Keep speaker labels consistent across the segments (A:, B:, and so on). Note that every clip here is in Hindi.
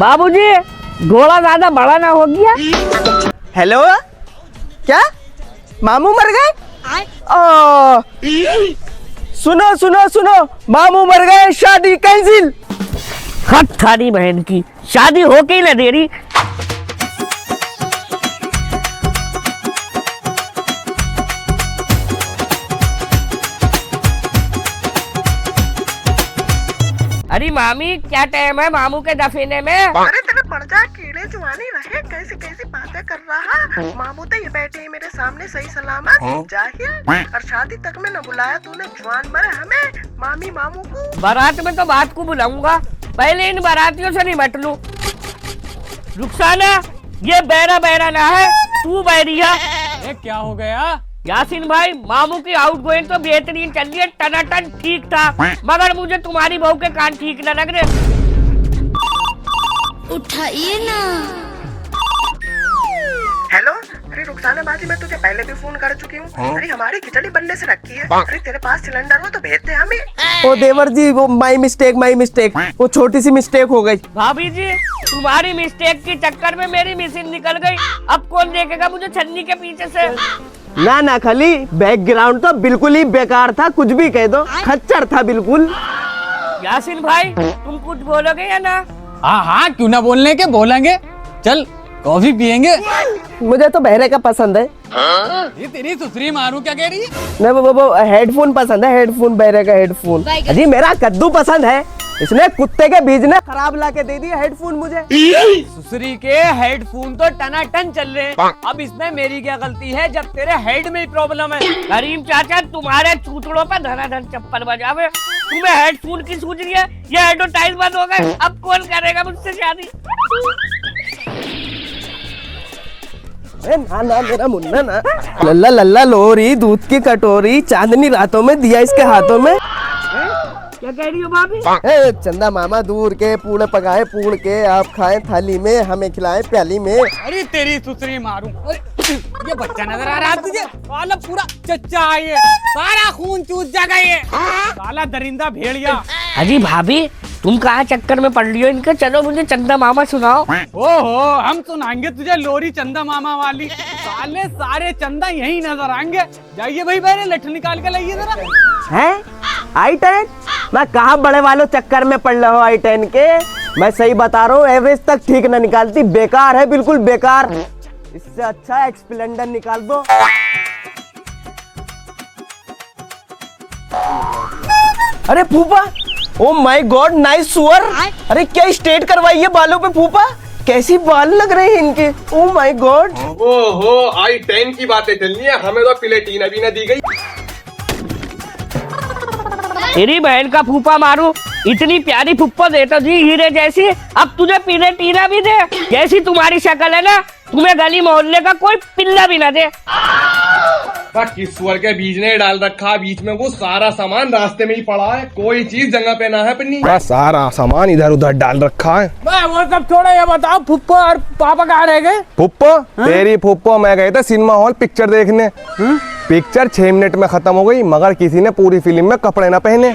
A: बाबूजी घोड़ा ज्यादा बड़ा ना हो गया।
B: हेलो, क्या मामू मर गए? सुनो सुनो सुनो, मामू मर गए, शादी कैंसिल।
A: हट थारी बहन की, शादी होके ही न दे रही। अरे मामी क्या टाइम है मामू के दफीने में?
C: अरे तेरे पड़ जा कीड़े जुआनी रहे, कैसी कैसी बातें कर रहा। मामू तो ये बैठे हैं मेरे सामने सही सलामत जाहिल, और शादी तक में न बुलाया तूने, जवान मरे हमें मामी मामू को।
A: बारात में तो बात को बुलाऊंगा, पहले इन बारातियों से निपट लूं। रुखसाना ये बैरा बैरा ना है, तू बैरिया।
D: क्या हो गया
A: यासीन भाई, मामू की आउट गोइंग तो बेहतरीन चल रही है, टनाटन ठीक था, मगर मुझे तुम्हारी बहू के कान ठीक न लग रहे।
E: उठाइए ना।
C: हेलो, अरे रुखसाना बाजी, मैं तुझे पहले भी फोन कर चुकी हूँ। अरे हमारी खिचड़ी बनने से रखी है। अरे तेरे पास सिलेंडर हो तो भेज दे हमें।
B: ओ देवर जी, वो माई मिस्टेक, वो छोटी सी मिस्टेक हो गई।
A: भाभी जी, तुम्हारी मिस्टेक के चक्कर में मेरी मिसिंग निकल गई, अब कौन देखेगा मुझे छन्नी के पीछे से।
B: ना ना खाली बैकग्राउंड तो बिल्कुल ही बेकार था, कुछ भी कह दो, खच्चर था बिल्कुल।
A: यासीन भाई तुम कुछ बोलोगे या ना?
D: हाँ हाँ, क्यों ना बोलने के, बोलेंगे। चल कॉफी पियेंगे।
B: मुझे तो बहरे का पसंद है।
D: ये तेरी सुसरी मारू क्या कह रही है?
B: नहीं, वो हेडफोन पसंद है, हेडफोन, बहरे का हेडफोन। अजी मेरा कद्दू पसंद है, इसने कुत्ते के बीज ने खराब ला के दे दिया हेडफोन मुझे।
D: सुसरी के हेडफोन तो टनाटन चल रहे हैं, अब इसमें मेरी क्या गलती है जब तेरे हेड में ही प्रॉब्लम है?
A: करीम चाचा तुम्हारे चूतड़ों पर धनाधन चप्पल बजावे, तुम्हें हेडफोन की सूझ रही है, ये एडवर्टाइज बंद हो गए, अब कौन करेगा मुझसे शादी?
B: ना ना मेरा मुन्ना ना, लल्ला लल्ला लोरी, दूध की कटोरी, चांदनी रातों में दिया इसके हाथों में।
A: क्या कह रही हो भाभी?
B: चंदा मामा दूर के पूड़ पकाए, पूड़ के आप खाएं थाली में, हमें खिलाएं प्याली में।
D: अरे तेरी सुसरी मारू, ये बच्चा नजर आ रहा है तुझे? साला पूरा चच्चा है ये, सारा खून चूस जाएगा ये, साला दरिंदा भेड़िया।
A: अजी भाभी तुम कहाँ चक्कर में पड़ रही हो इनके, चलो मुझे चंदा मामा सुनाओ।
D: ओहो, हम सुनाएंगे तुझे लोरी चंदा मामा वाली, साले सारे चंदा यही नजर आएंगे। जाइए भाई, मैंने लठ निकाल के लाइए जरा।
B: हैं I10? मैं कहा बड़े वालों चक्कर में पड़ रहे हो I10 के, मैं सही बता रहा हूँ, एवरेज तक ठीक न निकालती, बेकार है, बिल्कुल बेकार। इससे अच्छा स्प्लेंडर निकाल दो। अरे फूफा, ओ माय गॉड, नाइस सुअर। अरे क्या स्ट्रेट करवाई है बालों पे फूफा, कैसी बाल लग रहे हैं इनके, ओ माय गॉड।
F: ओहो, I10 की बातें चल रही है, हमें तो प्लेटिना भी न दी गई।
A: तेरी बहन का फूफा मारू, इतनी प्यारी फुप्पो दे तो जी हीरे जैसी, अब तुझे पीले टीना भी दे, जैसी तुम्हारी शक्ल है ना, तुम्हें गली मोहल्ले का कोई पिल्ला भी ना दे।
F: किस सुअर के बीज ने डाल रखा बीच में, वो सारा सामान रास्ते में ही पड़ा है, कोई चीज जगह पे ना है पन्नी, सारा सामान इधर उधर डाल रखा है।
D: वो सब छोड़ो, ये बताओ फुप्पो और पापा कहाँ रह गए?
F: फुप्पो, तेरी फुप्पो मैं गए थे सिनेमा हॉल पिक्चर देखने, पिक्चर 6 मिनट में खत्म हो गई, मगर किसी ने पूरी फिल्म में कपड़े ना पहने।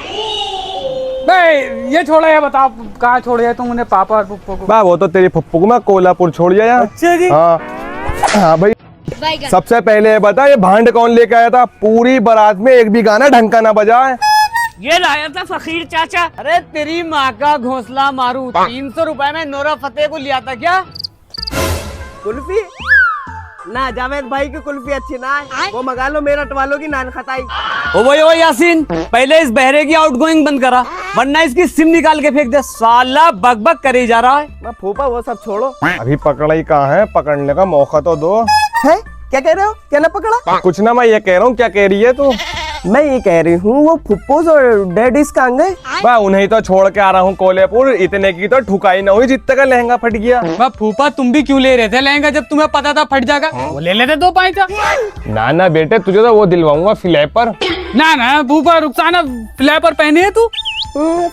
D: ये छोड़ो, ये बताओ कहाँ छोड़ तुमने पापा और फुप्पो को?
F: वो तो तेरी फुप्पो को मैं कोल्हापुर छोड़ गया।
D: अच्छा जी।
F: हाँ भाई, सबसे पहले ये बता, ये भांड कौन लेके आया था? पूरी बारात में एक भी गाना ढंग का ना बजा है।
A: ये लाया था फकीर चाचा।
D: अरे तेरी माँ का घोंसला मारू, 300 रुपए में नोरा फतेह को लिया था क्या?
B: कुल्फी ना, जावेद भाई की कुल्फी अच्छी ना है, वो मंगा लो मेरठ वालों की नान खताई।
D: ओ यासीन, पहले इस बहरे की आउटगोइंग बंद करा, वरना इसकी सिम निकाल के फेंक दे, साला बकबक करे जा रहा है।
B: मैं फूफा वो सब छोड़ो,
F: अभी पकड़ा ही कहाँ है, पकड़ने का मौका तो दो।
B: है क्या कह रहे हो, क्या ना पकड़ा?
F: कुछ ना, मैं ये कह रहा हूँ, क्या कह रही है तू?
B: मैं ये कह रही हूँ, वो फुप्पोस और डैडीज कहाँ गए?
F: मैं उन्हें तो छोड़ के आ रहा हूँ कोल्हापुर, इतने की तो ठुकाई ना हुई जितने का लहंगा फट गया।
D: फूफा तुम भी क्यों ले रहे थे लहंगा, जब तुम्हें पता था फट जाएगा? वो ले लेते 2 पैसा।
F: ना ना बेटे, तुझे तो वो दिलवाऊंगा फ्लैपर।
D: ना ना फूफा, रुखसाना फ्लैपर पहने है तू?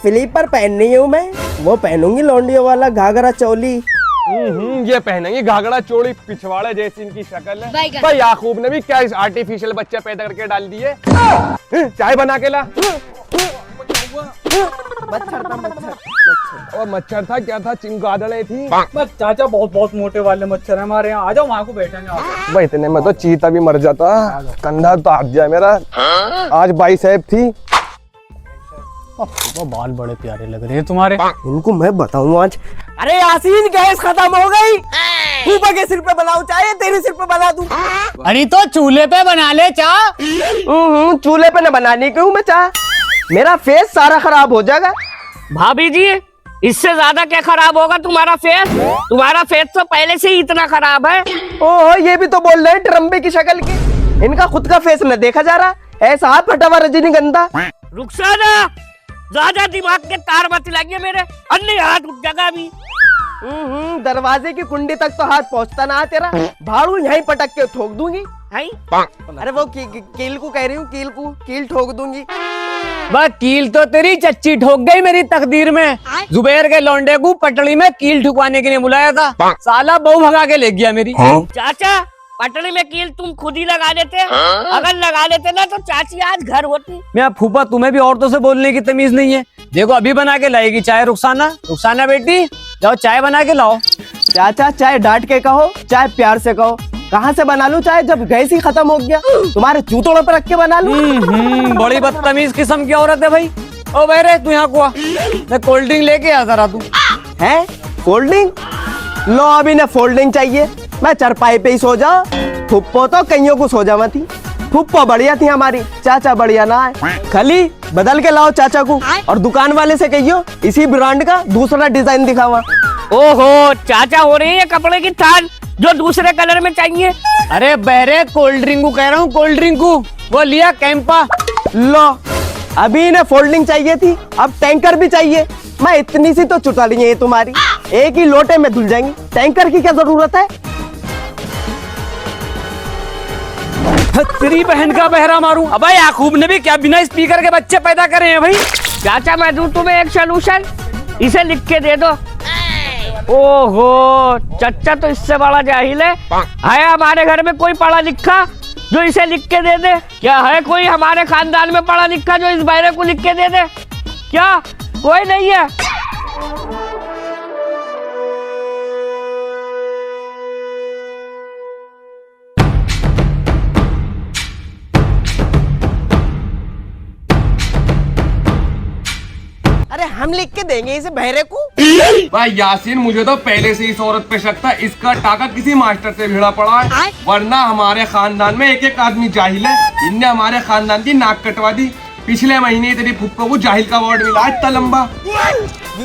B: फ्लीपर पहननी हूँ मैं, वो पहनूंगी लौंडियों वाला घाघरा चोली।
F: ये पहनेंगे घाघरा चोली, पिछवाड़े जैसी इनकी शक्ल है। भाई याकूब ने भी क्या आर्टिफिशियल बच्चे पैदा करके डाल दिए। चाय बना के ला।
B: मच्छर था मच्छर।
F: और मच्छर था क्या था, चिमगादड़े थी।
D: बस चाचा बहुत बहुत मोटे वाले मच्छर है हमारे यहाँ। आ जाओ वहाँ को बैठेंगे। आ जाओ।
F: भाई इतने में तो चीता भी मर जाता, कंधा तो हाथ जाए मेरा। आज बाई साहब थी।
D: वो बाल बड़े प्यारे लग रहे हैं तुम्हारे।
B: इनको मैं बताऊं आज। अरे यासीन गैस खत्म हो गई। फूफा के सिर पे बनाऊं चाहे तेरे सिर पे बना दूं?
D: अरे तो चूल्हे पे बना ले चाह।
B: चूल्हे पे न बनाने क्यों मैं चाह, मेरा फेस सारा खराब हो जाएगा।
A: भाभी जी इससे ज्यादा क्या खराब होगा तुम्हारा फेस? तुम्हारा फेस तो पहले से ही इतना खराब है।
B: ओहो ये भी तो बोल रहे हैं ट्रम्बे की शक्ल की। इनका खुद का फेस न देखा जा रहा, ऐसा हाथ फटा हुआ रजनीगंधा।
A: रुखसाना ज्यादा दिमाग के तार मत लाइए मेरे, अन्य हाथ उठ जाएगा अभी।
B: दरवाजे की कुंडी तक तो हाथ पहुंचता ना तेरा, भाड़ू यहीं पटक के ठोक दूंगी।
A: हैं?
B: अरे वो कील को कह रही हूँ, कील ठोक दूंगी।
D: बस कील तो तेरी चच्ची ठोक गई मेरी तकदीर में। जुबैर के लौंडे को पटड़ी में कील ठुकवाने के लिए बुलाया था, साला बहू भगा के ले गया मेरी।
A: चाचा पटड़ी में कील तुम खुद ही लगा लेते, अगर लगा लेते ना तो चाची आज घर होती।
D: मैं फूफा तुम्हें भी औरतों से बोलने की तमीज नहीं है। देखो अभी बना के लाएगी चाय रुखसाना बेटी, जाओ चाय बना के लाओ।
B: चाचा चाहे डांट के कहो चाहे प्यार से कहो, कहाँ से बना लूं चाहे जब गैस ही खत्म हो गया? तुम्हारे जूतों पर रख के बना लूं?
D: बड़ी बदतमीज किस्म की औरत है भाई। ओ बहरे तू यहाँ को आ, मैं कोल्ड ड्रिंक लेके आ जरा। तू
B: है कोल्ड ड्रिंक? लो अभी न फोल्डिंग चाहिए, मैं चरपाई पे ही सो जाओ। फुप्पो तो कईयों को सो जावा थी, फुप्पो बढ़िया थी हमारी, चाचा बढ़िया ना है। खाली बदल के लाओ चाचा को, और दुकान वाले से कहियो इसी ब्रांड का दूसरा डिजाइन दिखावा।
A: ओहो चाचा हो रही है कपड़े की थान जो दूसरे कलर में चाहिए।
D: अरे बहरे कोल्ड ड्रिंक को कह रहा हूँ, कोल्ड ड्रिंक को वो लिया कैंपा।
B: लो अभी इन्हें फोल्डिंग चाहिए थी, अब टैंकर भी चाहिए। मैं इतनी सी तो चुटाली है तुम्हारी, एक ही लोटे में धुल जाएंगी, टैंकर की क्या जरूरत है?
D: तेरी बहन का बहरा मारूं। अबे याकूब ने भी क्या बिना स्पीकर के बच्चे पैदा करे हैं भाई।
A: चाचा मैं दूं तुम्हें एक सोल्यूशन, इसे लिख के दे दो। ओहो चाचा तो इससे बड़ा जाहिल है हमारे घर में कोई पढ़ा लिखा जो इसे लिख के दे दे? क्या है कोई हमारे खानदान में पढ़ा लिखा जो इस बहरे को लिख के दे दे? क्या कोई नहीं है?
B: अरे हम लिख के देंगे इसे बहरे को।
F: भाई यासीन मुझे तो पहले से इस औरत पे शक था, इसका टाका किसी मास्टर से भिड़ा पड़ा है, वरना हमारे खानदान में एक एक आदमी जाहिल है। इनने हमारे खानदान की नाक कटवा दी। पिछले महीने तेरी फुप्पो को जाहिल का अवार्ड मिला, इतना लंबा।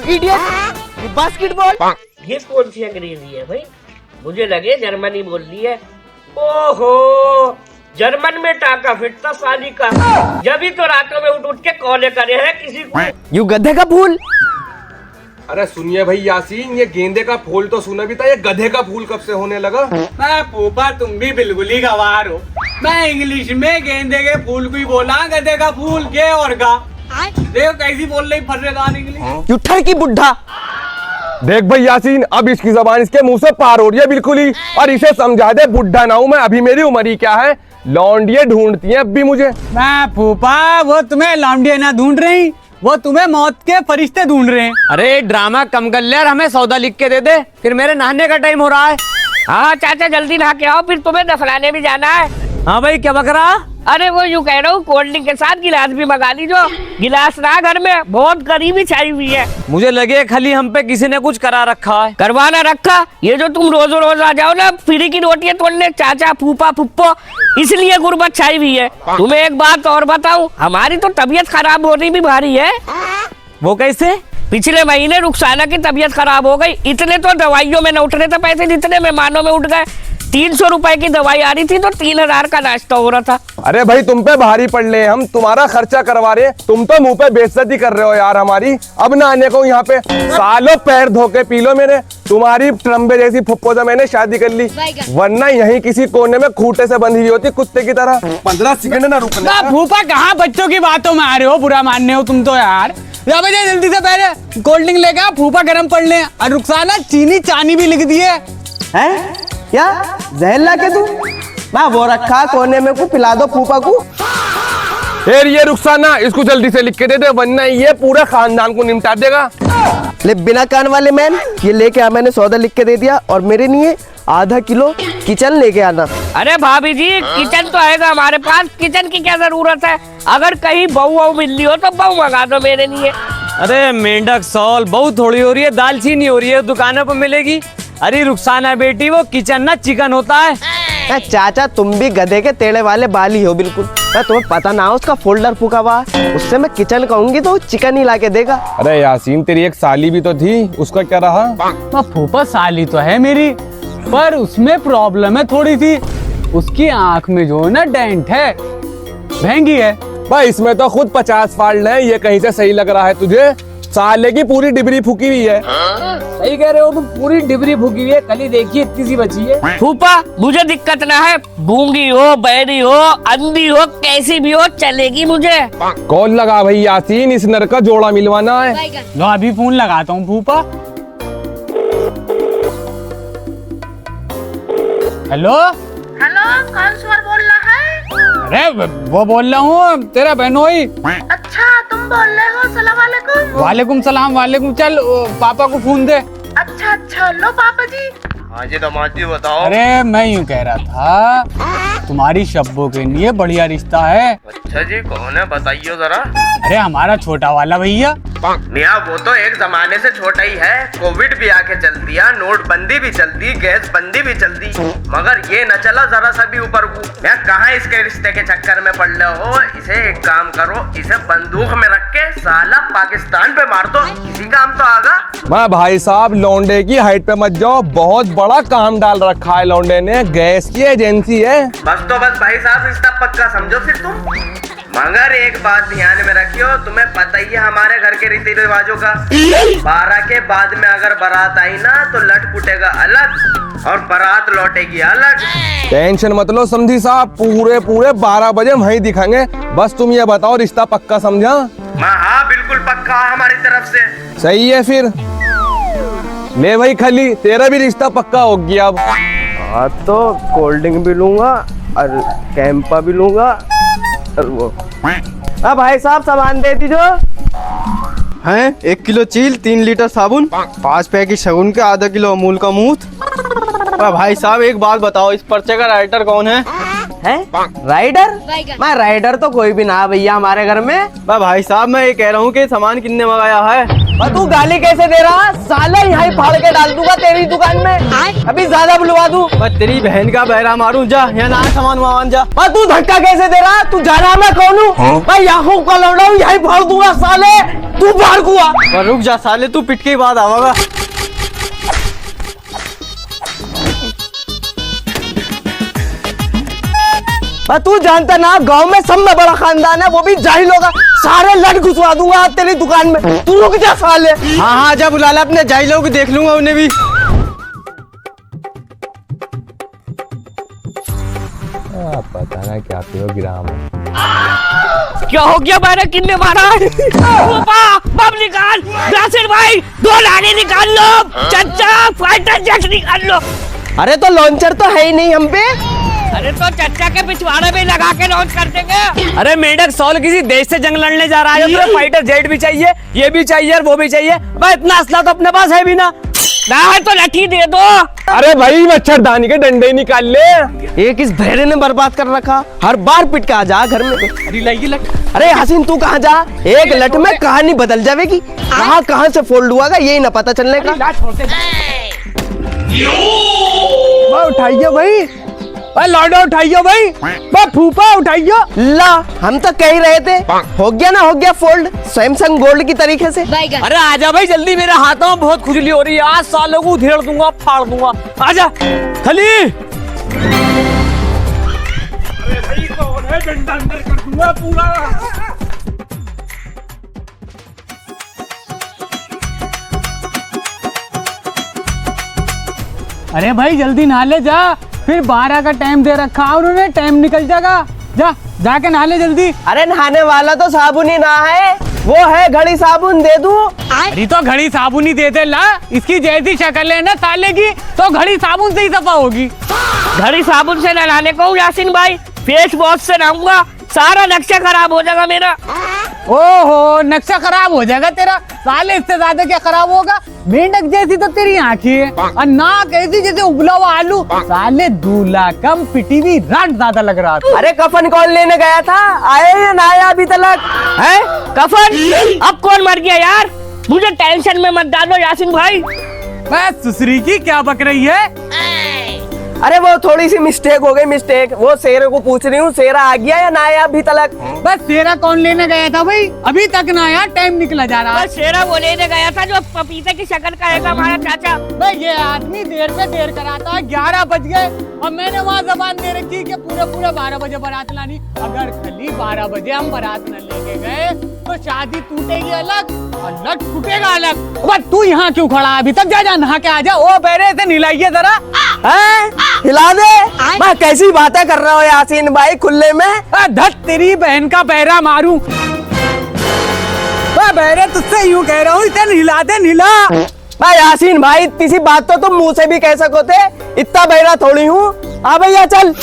B: Idiot, basketball.
A: ये कौन सी अंग्रेजी है भाई? मुझे लगे जर्मनी बोल रही है। ओहो जर्मन में टाका फिटता साली का, जब ही तो रातों में उठ के कॉले करे हैं किसी को।
B: यू गधे का फूल।
F: अरे सुनिए भाई यासीन, ये गेंदे का फूल तो सुना भी था, ये गधे का फूल कब से होने लगा?
D: मैं फूफा तुम भी बिल्कुल ही गवार हो। मैं इंग्लिश में गेंदे के फूल को ही बोला, गधे का फूल के और का। देखो कैसी बोल रही फर्रेदान इंग्लिश।
B: यू ठरकी बुड्ढा।
F: देख भाई यासीन, अब इसकी जबान इसके मुंह से पार हो रही है बिल्कुल ही, और इसे समझा दे बुढ़ा ना हूं मैं, अभी मेरी उम्र ही क्या है। लौंडिये ढूंढती हैं अब भी मुझे।
D: मैं फूफा वो तुम्हें लौंडिये ना ढूंढ रही, वो तुम्हें मौत के फरिश्ते ढूंढ रहे हैं। अरे ड्रामा कम कर ले और हमें सौदा लिख के दे दे, फिर मेरे नहाने का टाइम हो रहा है।
A: हाँ चाचा जल्दी नहा के आओ, फिर तुम्हें दफनाने भी जाना है।
D: हाँ भाई क्या बक रहा?
A: अरे वो यूँ कह रहा हूँ कोल्ड ड्रिंक के साथ गिलास भी मंगा लीजिए। गिलास ना घर में बहुत गरीबी छाई हुई है।
D: मुझे लगे खाली हम पे किसी ने कुछ करा रखा है।
A: करवाना रखा, ये जो तुम रोज रोज आ जाओ ना फ्री की रोटियां तोड़ने चाचा फूफा फुप्पो, इसलिए गुर्बत छाई हुई है। तुम्हें एक बात और बताऊं, हमारी तो तबीयत खराब होनी भी भारी है।
D: वो कैसे?
A: पिछले महीने रुखसाना की तबीयत खराब हो गई, इतने तो दवाइयों में न उठ रहे थे पैसे जितने मेहमानों में उठ गए। 300 रुपए की दवाई आ रही थी तो 3000 का नाश्ता हो रहा था।
F: अरे भाई तुम पे भारी पड़ रहे हैं, हम तुम्हारा खर्चा करवा रहे हैं, तुम तो मुंह पे बेइज्जती कर रहे हो यार हमारी। अब ना आने को यहाँ पे, सालों पैर धो के पी लो मेरे। तुम्हारी ट्रम्बे जैसी फुप्पो से मैंने शादी कर ली, वरना यहीं किसी कोने में खूंटे से बंधी हुई होती कुत्ते की तरह। 15 सेकंड ना रुकना।
D: फूफा कहाँ बच्चों की बातों में आ रहे हो, बुरा मानने हो तुम तो यार। जल्दी से पहले कोल्ड ड्रिंक लेके आओ, फूफा गर्म पड़ ले। और रुखसाना चीनी चानी भी लिख दिए
B: हैं? क्या जहर ला के तू? मैं वो रखा कोने में को पिला दो फूफा को।
F: फिर ये रुखसाना, इसको जल्दी से लिख के दे दे, वरना ये पूरा खानदान को निपटा देगा।
B: ले बिना कान वाले मैन, ये लेके आ, मैंने सौदा लिख के दे दिया, और मेरे लिए आधा किलो किचन लेके आना।
A: अरे भाभी जी, किचन तो आएगा हमारे पास, किचन की क्या जरूरत है? अगर कहीं बहू वहू मिलनी हो तो बहू मंगा दो मेरे लिए।
E: अरे मेंढक सॉल बहुत थोड़ी हो रही है, दालचीनी हो रही है, दुकानों पर मिलेगी। अरे रुखसाना बेटी, वो किचन ना चिकन होता है।
B: चाचा तुम भी गधे के टेढ़े वाले बाल ही हो बिल्कुल। तुम्हें पता ना हो उसका फोल्डर फूका हुआ, उससे मैं किचन कहूंगी तो चिकन ही ला के देगा।
F: अरे यासीन, तेरी एक साली भी तो थी, उसका क्या रहा?
D: फूफा साली तो है मेरी, पर उसमें प्रॉब्लम है थोड़ी सी। उसकी आंख में जो है ना डेंट है, महंगी है
F: भाई। इसमें तो खुद 50 फाल्ट है, ये कहीं से सही लग रहा है तुझे? साले की पूरी डिबरी फूकी हुई है।
E: सही कह रहे हो तुम, पूरी डिबरी फूकी हुई है। कल ही देखिए इतनी सी बची है।
A: फूफा मुझे दिक्कत ना है, गूंगी हो, बहरी हो, अंधी हो, कैसी भी हो चलेगी मुझे।
F: कॉल लगा भाई यासीन, इस नर का जोड़ा मिलवाना है।
D: लो अभी फोन लगाता हूँ फूफा। हेलो
C: हेलो, कौन स्वर बोल रहा है?
D: अरे वो बोल रहा हूँ, तेरा बहनोई।
C: अच्छा तुम बोल रहे हो, सलाम वालेकुम।
D: वालेकुम सलाम। वालेकुम। चल पापा को फोन दे।
C: अच्छा अच्छा, लो पापा जी।
B: हाँ जी दामाद जी बताओ।
D: अरे मैं यूँ कह रहा था, तुम्हारी शब्बों के लिए बढ़िया रिश्ता है।
B: अच्छा जी, कौन है बताइए जरा।
D: अरे हमारा छोटा वाला भैया।
B: मियाँ वो तो एक जमाने से छोटा ही है, कोविड भी आके चल दिया, नोटबंदी भी चल दी, गैस बंदी भी चल दी, मगर ये न चला जरा सा भी ऊपर को। मैं कहाँ इसके रिश्ते के चक्कर में पड़ रहे हो? इसे एक काम करो, इसे बंदूक में रख के साला पाकिस्तान पे मार दो, किसी काम तो आगा।
F: मैं भाई साहब, लौंडे की हाइट पे मत जाओ, बहुत बड़ा काम डाल रखा है लौंडे ने, गैस की एजेंसी है।
B: बस तो बस भाई साहब, रिश्ता पक्का समझो फिर तुम। मगर एक बात ध्यान में रखियो, तुम्हें पता ही है हमारे घर के रीति रिवाजों का। 12 के बाद में अगर बारात आई ना तो लट फूटेगा अलग और बारात लौटेगी अलग।
F: टेंशन मत लो समझी साहब, पूरे 12 बजे वहीं दिखाएंगे। बस तुम ये बताओ, रिश्ता पक्का समझा?
B: हाँ बिल्कुल पक्का हमारी तरफ से।
F: सही है फिर, ले भाई खली, तेरा भी रिश्ता पक्का हो गया अब।
B: हाँ तो कोल्ड ड्रिंक भी लूंगा और कैंपा भी लूंगा और वो। अब भाई साहब सामान दे दीजो।
G: हैं 1 किलो चील, 3 लीटर साबुन, 5 पैकेट शगुन के, आधा किलो अमूल का मूत। भाई साहब एक बात बताओ, इस पर्चे का राइटर कौन है?
B: राइडर? मैं राइडर तो कोई भी ना भैया हमारे घर में।
G: भाई साहब मैं ये कह रहा हूँ कि सामान कितने मंगाया है?
B: तू गाली कैसे दे रहा? साला यहाँ फाड़ के डाल दूंगा तेरी दुकान में, अभी ज्यादा बुलवा दूं।
G: मैं तेरी बहन का बहरा मारूं, जा यहाँ ना सामान मान जा।
B: तू धक्का कैसे दे रहा? तू जाना मैं कौन हूँ? मैं यहाँ का लौड़ा हूँ, यही फाड़ दूंगा साले, तू फाड़ कुआ।
G: रुक जा साले, तू पिट के बाद आवागा।
B: तू जानता ना गांव में सब में बड़ा खानदान है, वो भी जाहिल होगा, सारे लट घुसवा दूंगा तेरी दुकान में। तू रुक जा साले।
G: हाँ हाँ जा, बुला ला अपने जाहिलों को, देख लूंगा उन्हें भी।
F: पता ना क्या किलोग्राम है।
A: क्या हो गया? मैंने किन्ने मारा? फूफा बम निकाल, नासिर भाई 2 लाने निकाल लो, चचा फाइटर जेट निकाल लो।
B: अरे तो लॉन्चर तो है ही नहीं हम पे।
A: अरे तो चचा के पिछवाड़े में लगा के लॉन्च कर देंगे।
E: अरे मेंढक सॉल, किसी देश से जंग लड़ने जा रहा है, तो फाइटर जेट भी चाहिए, ये भी चाहिए और वो भी चाहिए। भाई इतना असला तो अपने पास है भी ना
A: है तो लठी दे दो।
F: अरे भाई मच्छरदानी के डंडे ही निकाल ले।
B: एक इस भेड़े ने बर्बाद कर रखा, हर बार पिट के आ जा घर में। अरे हसीन तू कहाँ जा, एक लट में कहानी बदल जाएगी, कहाँ से फोल्ड हुआ यही ना पता चलने का।
G: उठाइए भाई,
E: लौंडा उठाइयो भाई, फूफा उठाइयो।
B: ला हम तो कह ही रहे थे, हो गया ना हो गया फोल्ड, सैमसंग गोल्ड की तरीके से।
E: अरे आजा भाई जल्दी, मेरे हाथों में बहुत खुजली हो रही है, आज सालों को उधेड़ दूंगा, फाड़ दूंगा। आजा खली।
D: अरे भाई कौन है, डंडा अंदर कर दूंगा पूरा। अरे भाई जल्दी नहा ले जा, फिर 12 का टाइम दे रखा है उन्होंने, टाइम निकल जाएगा। जा जाके नहा ले जल्दी।
B: अरे नहाने वाला तो साबुन ही ना है, वो है घड़ी साबुन, दे दूं?
D: अरे तो घड़ी साबुन ही देते ला, इसकी जैसी शक्ल है ना साले की, तो घड़ी साबुन से ही सफा होगी।
A: घड़ी साबुन से नहाने को यासीन भाई, फेस वॉश से नहाऊंगा, सारा नक्शा खराब हो जाएगा मेरा।
D: ओहो, नक्शा खराब हो जाएगा तेरा। साले इससे ज्यादा क्या खराब होगा? मेंढक जैसी तो तेरी आंखें है और नाक ऐसी जैसे उबला हुआ आलू। साले दूल्हा कम पिटी हुई राट ज्यादा लग रहा था।
B: अरे कफन कौन लेने गया था? आए या ना आया अभी तक?
A: है कफन? अब कौन मर गया यार? मुझे टेंशन में मत डालो यासीन भाई।
D: बस सुसरी की क्या बक रही है?
B: अरे वो थोड़ी सी मिस्टेक हो गई, मिस्टेक। वो शेरे को पूछ रही हूँ, शेरा आ गया या ना आया अभी तक?
D: बस तेरा कौन लेने गया था भाई? अभी तक ना आया, टाइम निकला जा रहा है।
A: बस शेरा वो लेने गया था जो पपीते की शक्ल का है हमारा चाचा।
D: भाई ये आदमी देर पे देर कराता है। 11 बज गए और मैंने वहाँ जबान दे रखी कि पूरे 12 बजे बारात लानी। अगर खाली 12 बजे हम बारात न लेके गए तो शादी टूटेगी अलग और लट टूटेगा अलग। बस तू यहाँ क्यों खड़ा है? अभी तक जा नहा के आ जा। ओ बेरे से निलाइए जरा।
B: हिला दे। मैं कैसी बातें कर रहा हूँ यासीन भाई खुले में?
D: धत तेरी बहन का पैरा मारूं। बेरे तुझसे यूं कह रहा हूँ, इसे हिला दे, हिला।
B: भाई यासीन भाई, इतनी सी बात तो तुम मुंह से भी कह सको थे। इतना बहरा थोड़ी हूँ। आ भैया चल।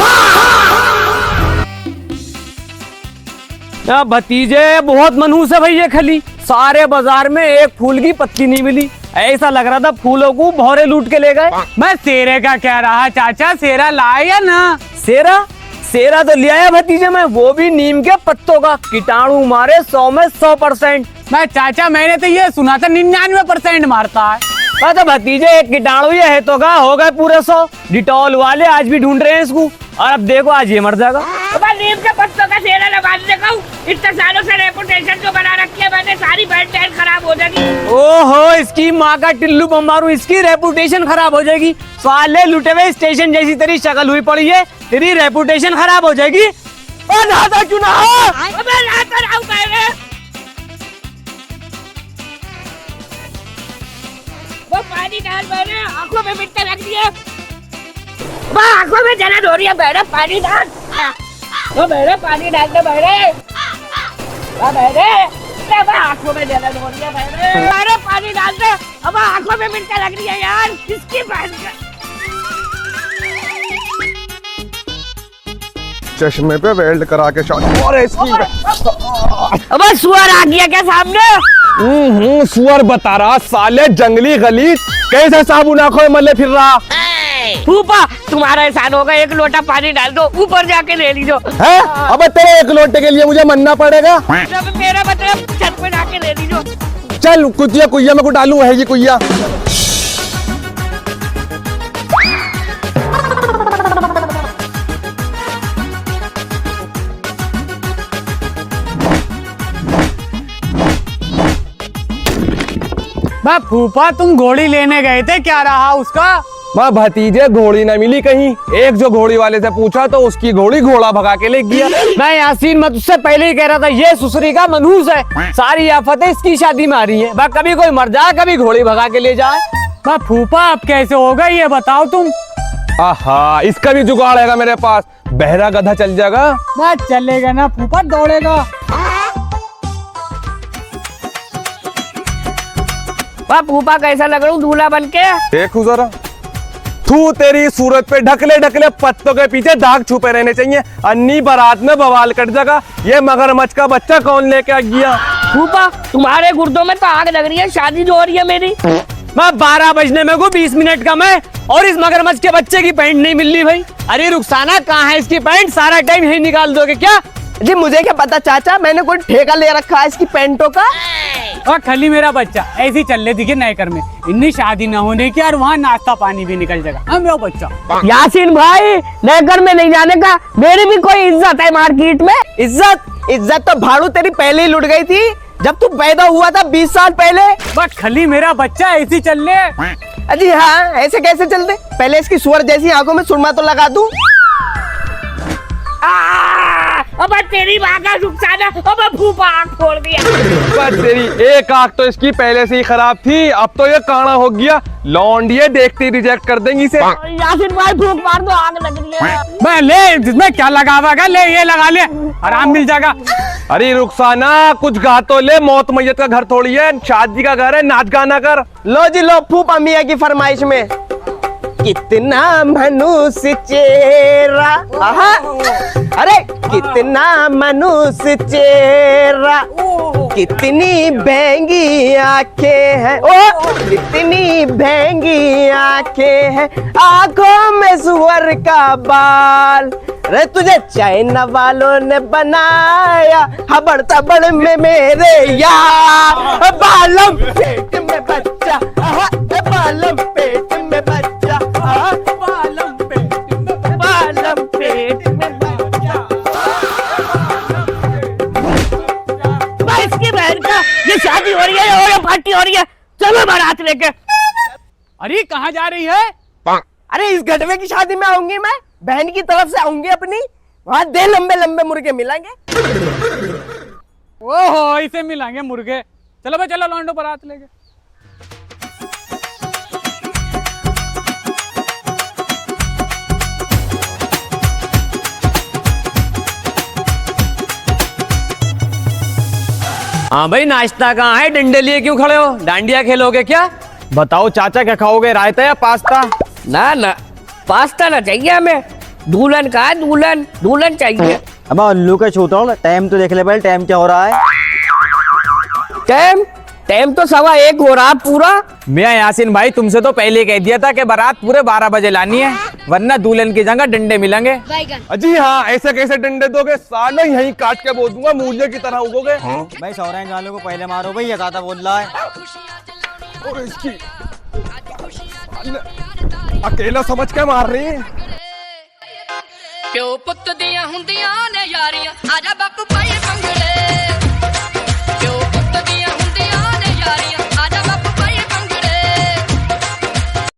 E: भतीजे बहुत मनहूस है भाई ये खली। सारे बाजार में एक फूल की पत्ती नहीं मिली। ऐसा लग रहा था फूलों को भौरे लूट के ले गए।
D: मैं शेरे का कह रहा चाचा, शेरा लाए या ना?
E: शेरा शेरा तो ले आया भतीजे में, वो भी नीम के पत्तों का। कीटाणु मारे 100 में 100%।
D: मैं चाचा मैंने तो ये सुना था 99% मारता है।
E: तो भतीजे एक कीटाणु ये है तो का हो गए पूरे 100। डिटॉल वाले आज भी ढूंढ रहे हैं इसको और अब देखो आज ये मर जाएगा।
A: नीम के पत्तों का शेरा लगाने का इतने सालों से रेपुटेशन जो बना रखी है मैंने, सारी बैंड खराब हो जाएगी।
E: ओहो, इसकी माँ का टिल्लू बम्बारू, इसकी रेपुटेशन खराब हो जाएगी। साले लुटे हुए स्टेशन जैसी तेरी शक्ल हुई पड़ी है, तेरी रेपुटेशन खराब हो जाएगी। और नहाता क्यों ना?
A: अबे नहाता रहूं पहले। वो पानी डाल, मैंने आंखों में मिट्टी लग रही है। वो आंखों में जलन हो रही है, मैंने पानी डाल। वो मैंने पानी डाल दे मैंने। आंखों में जलन हो रही है मैंने पानी डाल दे। अब आंखों में मिट्टी लग रही है यार, किसकी बात कर?
F: चश्मे पे वेल्ड करा के शादी। और इसकी
A: अब सुअर आ गया क्या सामने?
F: सुअर बता रहा साले जंगली गलीज कैसे साबुन आंखों में मले फिर रहा
A: फूफा तुम्हारा एहसान होगा, एक लोटा पानी डाल दो, ऊपर जाके ले लीजो।
F: है? अब तेरे एक लोटे के लिए मुझे मनना पड़ेगा?
A: मेरा मतलब छत पे जाके ले लीजो।
F: चल कुतिया कुइया में को डालू है ये कुइया।
D: फूफा तुम घोड़ी लेने गए थे, क्या रहा उसका?
F: माँ भतीजे घोड़ी न मिली कहीं। एक जो घोड़ी वाले से पूछा तो उसकी घोड़ी घोड़ा भगा के ले गया।
E: मैं यासीन मैं तुझसे पहले ही कह रहा था ये सुसरी का मनहूस है। सारी आफतें इसकी शादी में आ रही है। बस कभी कोई मर जाए, कभी घोड़ी भगा के ले जाए।
D: फूफा अब कैसे होगा ये बताओ तुम।
F: आहा, इसका भी जुगाड़ है मेरे पास। बहरा गधा चल जाएगा।
D: बस चलेगा ना फूफा, दौड़ेगा।
A: फूफा कैसा लग रहा हूँ दूल्हा बन के?
F: देखो जरा, तू तेरी सूरत पे ढकले ढकले पत्तों के पीछे दाग छुपे रहने चाहिए। अन्नी बारात में बवाल कट जाएगा। ये मगरमच्छ का बच्चा कौन लेके आ गया?
A: फूफा तुम्हारे गुर्दों में तो आग लग रही है, शादी जो हो रही है मेरी।
E: मैं 12 बजने में को 20 मिनट कम है और इस मगरमच्छ के बच्चे की पैंट नहीं मिल रही भाई। अरे रुखसाना कहाँ है इसकी पैंट? सारा टाइम यही निकाल दोगे क्या?
B: जी मुझे क्या पता चाचा, मैंने कोई ठेका ले रखा है इसकी पैंटों का।
D: और खली मेरा बच्चा ऐसी चल रही थी नए घर में, इतनी शादी न होने की और वहाँ नाश्ता पानी भी निकल जाएगा। हम मेरा बच्चा।
A: यासीन भाई नए घर में नहीं जाने का, मेरी भी कोई इज्जत है मार्केट में।
B: इज्जत तो भाड़ू तेरी पहले ही लुट गई थी जब तू पैदा हुआ था 20 साल पहले।
D: बस खली मेरा बच्चा ऐसी चल रहे।
B: अजी हाँ, ऐसे कैसे चलते? पहले इसकी सुअर जैसी आंखों में सुरमा तो लगा दूं।
A: अब तेरी माँ का रुखसाना, अब फूफा आँख खोल दिया।
F: तेरी एक आंख तो इसकी पहले से ही खराब थी, अब तो ये काना हो गया। लौंडिये देखते रिजेक्ट कर देंगी इसे।
A: यासीन भाई फूक मार दो, आग लग रही है।
D: मैं ले, जिसमें क्या लगावा ले, ये लगा ले, आराम मिल जाएगा।
F: अरे रुखसाना कुछ गा तो ले, मौत मैयत का घर थोड़ी है, शादी का घर है, नाच गाना कर।
B: लो जी लो, फूफा मियाँ की फरमाइश में कितना मनुष्य चेहरा, आहा, अरे कितना मनुष्य चेहरा, कितनी भैंगी आंखें हैं, ओ कितनी भैंगी आंखें हैं, आंखों में सुअर का बाल। अरे तुझे चाइना वालों ने बनाया हबड़ तबड़ में मेरे यार, बालम पेट में बच्चा, आहा, बालम पेट में बच्चा, आहा, बालम पेट में, बालम पेट में बच्चा।
A: भाई इसकी बहन का ये शादी हो रही है और ये पार्टी हो रही है, चलो बारात लेके।
D: अरे कहाँ जा रही है?
B: अरे इस गधवे की शादी में आऊंगी मैं, बहन की तरफ से आऊंगी अपनी, वहां दे लंबे लंबे मुर्गे मिलेंगे।
D: ओहो इसे मिलाएंगे मुर्गे। चलो भाई चलो लौंडो बारात लेके।
E: हाँ भाई नाश्ता कहाँ है? डंडे लिए क्यों खड़े हो? डांडिया खेलोगे क्या? बताओ चाचा क्या खाओगे, रायता या पास्ता?
A: ना ना पास्ता ना चाहिए हमें, दुल्हन का है, दुल्हन दुल्हन चाहिए।
H: अब उल्लू का छूता, टाइम तो देख ले पहले, टाइम क्या हो रहा है?
A: टाइम टाइम तो 1:15 हो रहा पूरा।
E: मियां यासीन भाई तुमसे तो पहले कह दिया था कि बारात पूरे 12 बजे लानी है, वरना दुल्हन की जगह डंडे मिलेंगे।
F: जी हाँ, ऐसे कैसे डंडे दोगे? साले यहीं काट के बोल दूंगा, मूल्य की तरह उगोगे।
H: भाई सौरैन वालों को पहले मारो भाई, ये कहता बोल रहा है।
F: और इसकी अकेला समझ के मार रही है।
I: ਪਿਓ ਪੁੱਤ ਦੀਆਂ ਹੁੰਦੀਆਂ ਨੇ ਯਾਰੀਆਂ ਆਜਾ ਬਾਪੂ ਪਾਏ ਭੰਗੜੇ